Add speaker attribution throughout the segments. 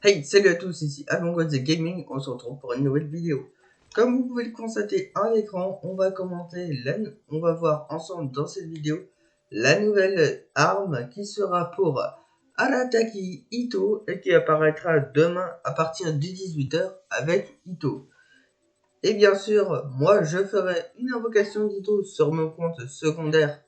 Speaker 1: Hey, salut à tous, ici Among Us Gaming, on se retrouve pour une nouvelle vidéo. Comme vous pouvez le constater à l'écran, on va voir ensemble dans cette vidéo la nouvelle arme qui sera pour Arataki Itto et qui apparaîtra demain à partir de 18h avec Itto. Et bien sûr, moi je ferai une invocation d'Itto sur mon compte secondaire,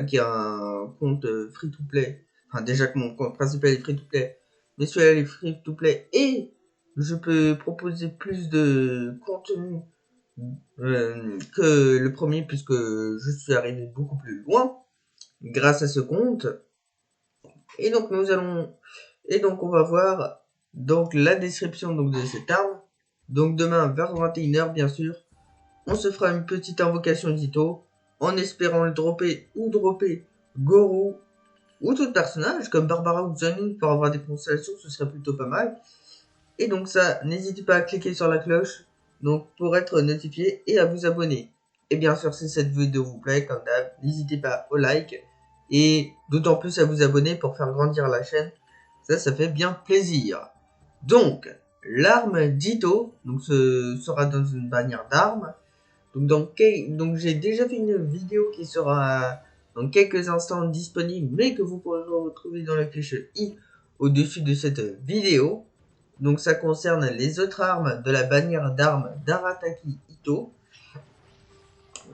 Speaker 1: qui est un compte free-to-play. Enfin, déjà que mon compte principal est free-to-play, mais celui-là est free-to-play et je peux proposer plus de contenu que le premier puisque je suis arrivé beaucoup plus loin grâce à ce compte. Et donc on va voir donc la description donc de cette arme. Donc demain vers 21h bien sûr. On se fera une petite invocation d'Itto en espérant le dropper Goro ou tout personnage comme Barbara ou Johnny pour avoir des constellations, ce serait plutôt pas mal. Et donc ça, n'hésitez pas à cliquer sur la cloche donc pour être notifié et à vous abonner. Et bien sûr, si cette vidéo vous plaît, comme d'hab, n'hésitez pas au like et d'autant plus à vous abonner pour faire grandir la chaîne. Ça fait bien plaisir. Donc, l'arme d'Itto donc ce sera dans une bannière d'armes. Donc j'ai déjà fait une vidéo qui sera dans quelques instants disponible, mais que vous pourrez retrouver dans la fiche i au-dessus de cette vidéo. Donc ça concerne les autres armes de la bannière d'armes d'Arataki Itto.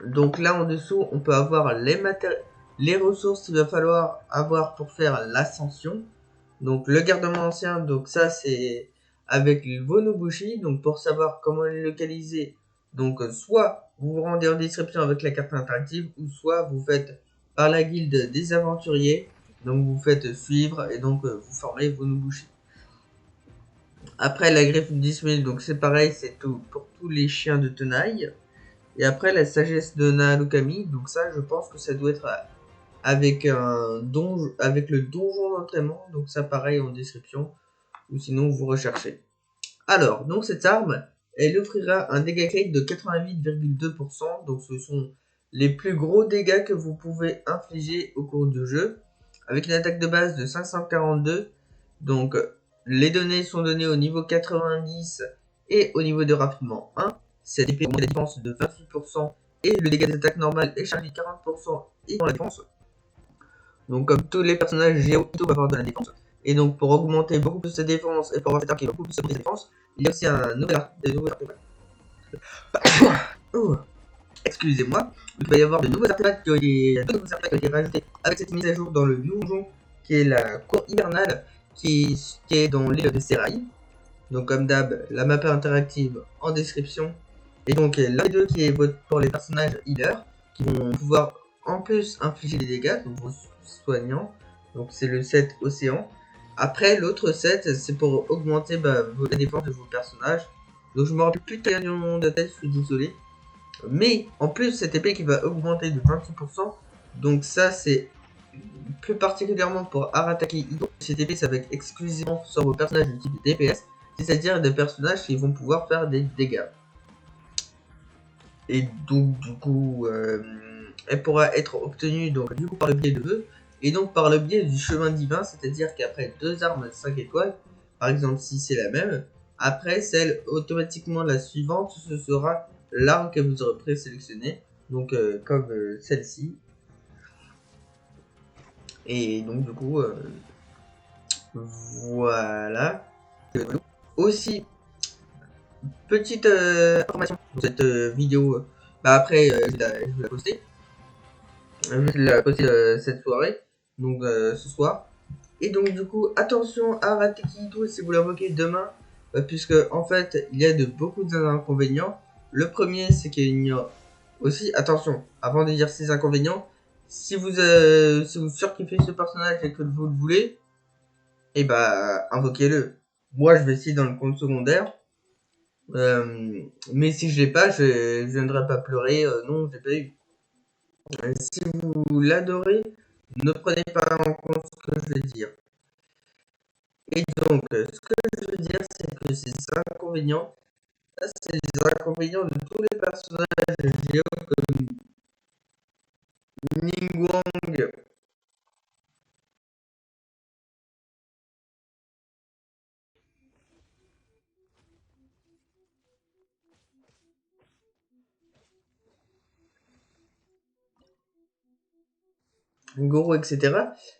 Speaker 1: Donc là en dessous, on peut avoir les ressources qu'il va falloir avoir pour faire l'ascension. Donc le gardement ancien, donc ça c'est avec vos Nobushi. Donc pour savoir comment les localiser, donc soit vous vous rendez en description avec la carte interactive, ou soit vous faites par la guilde des aventuriers. Donc vous faites suivre et donc vous formez vos Nobushi. Après la griffe disponible, donc c'est pareil, c'est tout pour tous les chiens de tenaille. Et après la sagesse de Nahalukami, donc ça je pense que ça doit être avec avec le donjon d'entraînement, donc ça pareil en description, ou sinon vous recherchez. Alors, donc cette arme, elle offrira un dégât crit de 88,2%, donc ce sont les plus gros dégâts que vous pouvez infliger au cours du jeu, avec une attaque de base de 542, donc les données sont données au niveau 90 et au niveau de raffinement 1, cette épée augmente la défense de 28%, et le dégât d'attaque normal est chargé de 40% et dans la défense. Donc comme tous les personnages Géo, Itto va avoir de la défense. Et donc pour augmenter beaucoup plus sa défense et pour avoir cette arme qui va beaucoup plus augmenter sa défense, il y a aussi un nouvel artefact. Oh, excusez-moi. Donc, il va y avoir de nouveaux artefacts qui ont été rajoutés avec cette mise à jour dans le donjon qui est la cour hivernale qui est dans l'île de Serail. Donc comme d'hab, la map interactive en description. Et donc l'un des deux qui est pour les personnages healers qui vont pouvoir en plus infliger des dégâts, donc vos soignants. Donc c'est le set océan. Après l'autre set c'est pour augmenter la défense de vos personnages. Donc je me rappelle plus de nom de tête, je suis désolé. Mais en plus cette épée qui va augmenter de 26%. Donc ça c'est plus particulièrement pour Arataki Itto. Cette épée ça va être exclusivement sur vos personnages de type DPS. C'est-à-dire des personnages qui vont pouvoir faire des dégâts. Et donc du coup, elle pourra être obtenue donc, du coup, par le biais de vœux, et donc par le biais du chemin divin, c'est-à-dire qu'après 2 armes 5 étoiles, par exemple si c'est la même, après celle automatiquement la suivante, ce sera l'arme que vous aurez présélectionnée, donc comme celle-ci. Et donc du coup, voilà. Aussi, petite information pour cette vidéo. Après, je vais la poster. Je vais la poster cette soirée. Donc ce soir. Et donc du coup, attention à Arataki Itto si vous l'invoquez demain. Puisque en fait, il y a beaucoup d'inconvénients. Le premier, c'est qu'il y a aussi, attention, avant de dire ces inconvénients, si vous surkiffez ce personnage et que vous le voulez, et invoquez-le. Moi, je vais essayer dans le compte secondaire. Mais si je l'ai pas, je viendrai pas pleurer. Non, je l'ai pas eu. Si vous l'adorez, ne prenez pas en compte ce que je vais dire. Et donc, ce que je veux dire, c'est que ces inconvénients, ça, c'est les inconvénients de tous les personnages géo comme Ningguang, Goro, etc.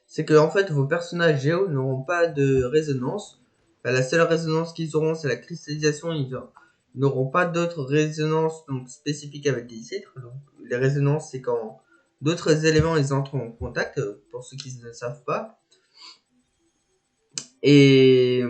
Speaker 1: C'est que en fait vos personnages géo n'auront pas de résonance. La seule résonance qu'ils auront, c'est la cristallisation. Ils n'auront pas d'autres résonances donc spécifiques avec des titres. Donc les résonances, c'est quand d'autres éléments ils entrent en contact, pour ceux qui ne le savent pas. Et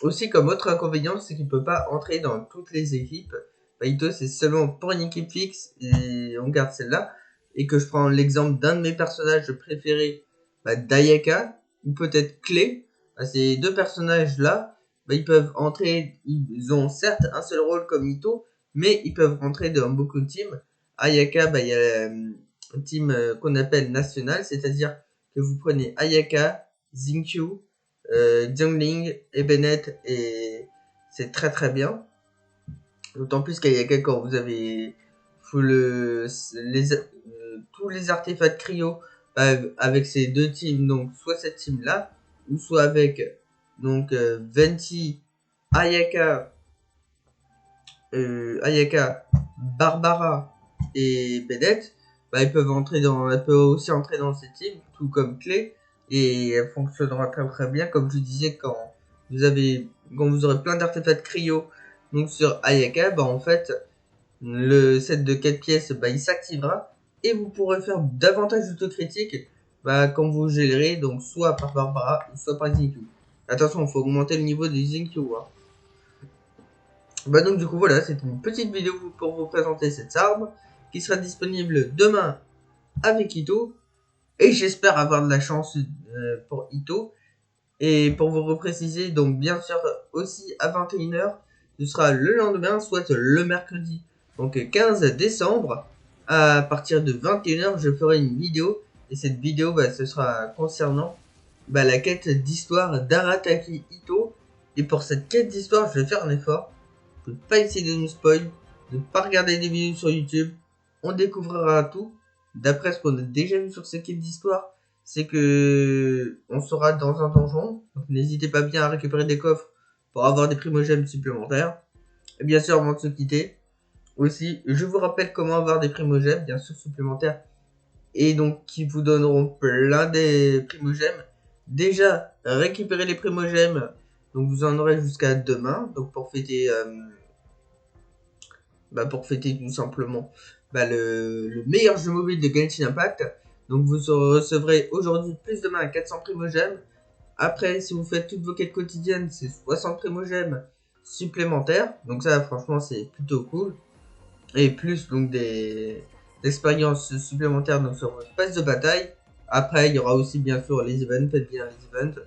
Speaker 1: aussi comme autre inconvénient, c'est qu'il ne peut pas entrer dans toutes les équipes. Ito, c'est seulement pour une équipe fixe et on garde celle-là. Et que je prends l'exemple d'un de mes personnages préférés, d'Ayaka, ou peut-être Clé. Ces deux personnages-là, ils peuvent entrer, ils ont certes un seul rôle comme Ito, mais ils peuvent rentrer dans beaucoup de teams. Ayaka, il y a un team qu'on appelle national, c'est-à-dire que vous prenez Ayaka, Xingqiu, Xiangling et Bennett, et c'est très très bien. D'autant plus qu'Ayaka, quand vous avez tous les artefacts cryo avec ces deux teams, donc soit cette team là, ou soit avec donc Venti, Ayaka, Barbara et Bennett, ils peuvent aussi entrer dans ces teams, tout comme Clé, et elle fonctionnera très très bien, comme je disais, quand vous aurez plein d'artefacts cryo, donc sur Ayaka, en fait, le set de 4 pièces, il s'activera, et vous pourrez faire davantage d'autocritique, quand vous gérez, donc soit par Barbara, soit par Xingqiu. Attention, il faut augmenter le niveau des Xingqiu, hein. Donc du coup voilà, c'est une petite vidéo pour vous présenter cette arme qui sera disponible demain avec Ito, et j'espère avoir de la chance pour Ito. Et pour vous repréciser, donc bien sûr aussi à 21h, ce sera le lendemain, soit le mercredi, donc 15 décembre, à partir de 21h, je ferai une vidéo, et cette vidéo ce sera concernant la quête d'histoire d'Arataki Ito. Et pour cette quête d'histoire, je vais faire un effort, de pas essayer de nous spoil, de pas regarder des vidéos sur YouTube. On découvrira tout. D'après ce qu'on a déjà vu sur cette quête d'histoire, c'est que on sera dans un donjon. Donc n'hésitez pas bien à récupérer des coffres pour avoir des primogèmes supplémentaires. Et bien sûr, avant de se quitter, aussi, je vous rappelle comment avoir des primogèmes, bien sûr supplémentaires, et donc qui vous donneront plein des primogèmes. Déjà, récupérez les primogèmes. Donc vous en aurez jusqu'à demain. Donc pour fêter tout simplement le meilleur jeu mobile de Genshin Impact. Donc vous recevrez aujourd'hui plus demain 400 primogèmes. Après, si vous faites toutes vos quêtes quotidiennes, c'est 60 primogèmes supplémentaires. Donc ça, franchement, c'est plutôt cool. Et plus donc des expériences supplémentaires donc sur votre passe de bataille. Après, il y aura aussi bien sûr les events, faites bien les events.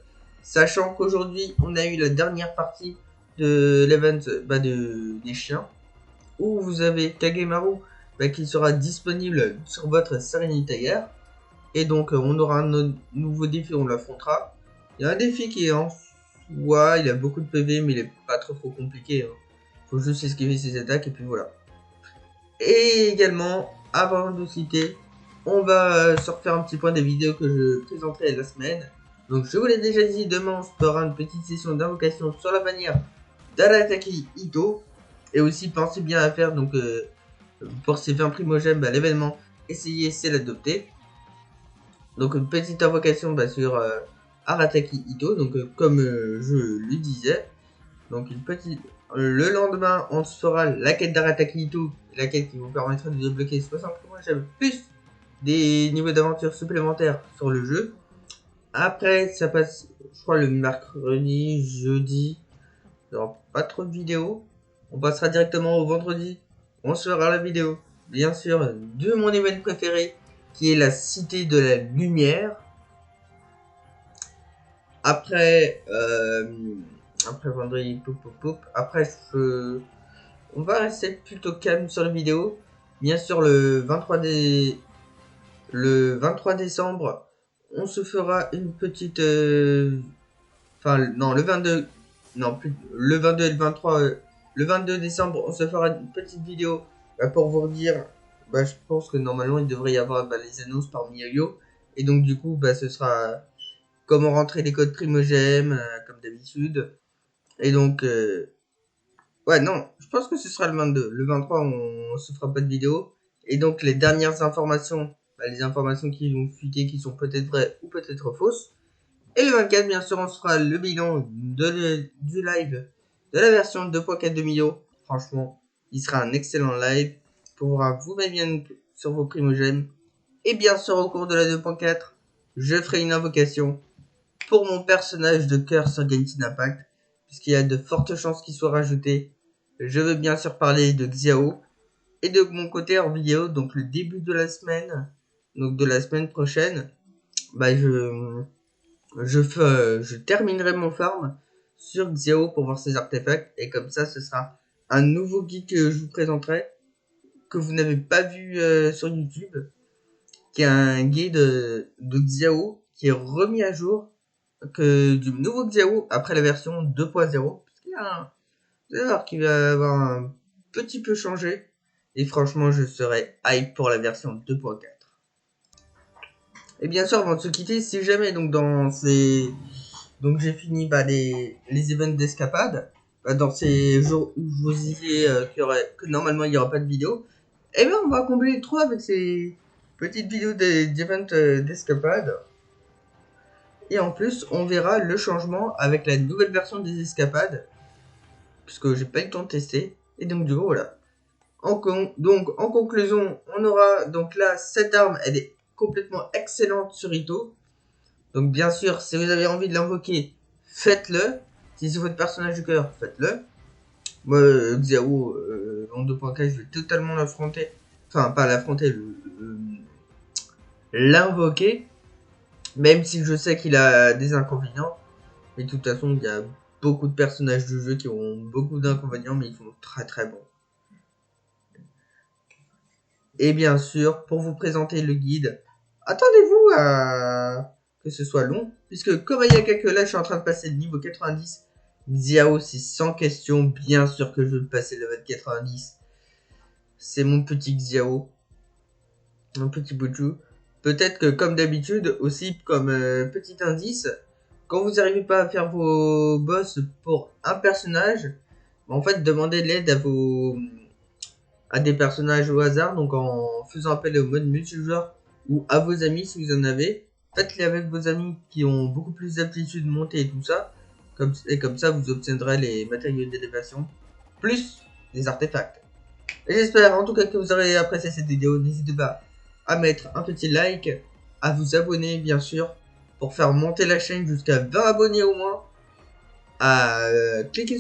Speaker 1: Sachant qu'aujourd'hui, on a eu la dernière partie de l'event des chiens, où vous avez Kagemaru qui sera disponible sur votre Serenity. Et donc on aura un nouveau défi, on l'affrontera. Il y a un défi qui est en soi, il a beaucoup de PV mais il est pas trop compliqué, hein. Faut juste esquiver ses attaques et puis voilà. Et également, avant de citer, on va se refaire un petit point des vidéos que je présenterai la semaine. Donc je vous l'ai déjà dit, demain on se fera une petite session d'invocation sur la bannière d'Arataki Ito. Et aussi pensez bien à faire donc pour ces 20 primogèmes, l'événement essayez c'est l'adopter. Donc une petite invocation sur Arataki Ito, donc comme je le disais. Donc une petite. Le lendemain, on se fera la quête d'Arataki Ito, la quête qui vous permettra de débloquer 60 primogèmes plus des niveaux d'aventure supplémentaires sur le jeu. Après, ça passe, je crois, le mercredi, jeudi. Il n'y aura pas trop de vidéos. On passera directement au vendredi. On se fera la vidéo, bien sûr, de mon event préféré, qui est la Cité de la Lumière. Après, vendredi, après, on va rester plutôt calme sur la vidéo. Bien sûr, le 23 décembre, on se fera une petite... non, le 22... Non, plus, le 22 et le 23... le 22 décembre, on se fera une petite vidéo pour vous dire... je pense que normalement, il devrait y avoir les annonces par Miyoyo. Et donc, du coup, ce sera comment rentrer les codes primogèmes, comme d'habitude. Et donc... ouais, non, je pense que ce sera le 22. Le 23, on se fera pas de vidéo. Et donc, les dernières informations les informations qui vont fuiter qui sont peut-être vraies ou peut-être fausses. Et le 24, bien sûr, on se fera le bilan du live de la version 2.4 de Mio. Franchement, il sera un excellent live pour voir vous mettre bien sur vos primogènes. Et bien sûr, au cours de la 2.4, je ferai une invocation pour mon personnage de cœur sur Genshin Impact, puisqu'il y a de fortes chances qu'il soit rajouté. Je veux bien sûr parler de Xiao. Et de mon côté en vidéo, donc le début de la semaine, donc de la semaine prochaine, bah je terminerai mon farm sur Xiao pour voir ses artefacts. Et comme ça, ce sera un nouveau guide que je vous présenterai, que vous n'avez pas vu sur YouTube, qui est un guide de Xiao qui est remis à jour que du nouveau Xiao après la version 2.0. Vous allez voir qu'il va avoir un petit peu changé. Et franchement, je serai hype pour la version 2.4. Et bien sûr, avant de se quitter, si jamais donc donc j'ai fini les events d'escapade, dans ces jours où je vous disais que normalement il n'y aura pas de vidéo, et bien on va combler les trois avec ces petites vidéos d'events d'escapade. Et en plus, on verra le changement avec la nouvelle version des escapades, puisque j'ai pas eu le temps de tester. Et donc du coup voilà. Donc en conclusion, on aura donc là cette arme, elle est complètement excellente sur Itto. Donc bien sûr, si vous avez envie de l'invoquer, faites-le. Si c'est votre personnage de cœur, faites-le. Moi, Xiao, en 2.4, je vais totalement l'affronter. Enfin, pas l'affronter, l'invoquer. Même si je sais qu'il a des inconvénients. Mais de toute façon, il y a beaucoup de personnages du jeu qui ont beaucoup d'inconvénients, mais ils sont très très bons. Et bien sûr, pour vous présenter le guide, attendez-vous à que ce soit long, puisque comme il y a quelques là, je suis en train de passer le niveau 90. Xiao, c'est sans question, bien sûr que je vais passer le level 90. C'est mon petit Xiao, mon petit Buju. Peut-être que comme d'habitude, aussi comme petit indice, quand vous n'arrivez pas à faire vos boss pour un personnage, en fait, demandez de l'aide à des personnages au hasard, donc en faisant appel au mode multijoueur ou à vos amis si vous en avez. Faites-les avec vos amis qui ont beaucoup plus d'aptitude montée et tout ça. Et comme ça, vous obtiendrez les matériaux d'élévation plus les artefacts. Et j'espère en tout cas que vous aurez apprécié cette vidéo. N'hésitez pas à mettre un petit like, à vous abonner bien sûr, pour faire monter la chaîne jusqu'à 20 abonnés au moins, à cliquer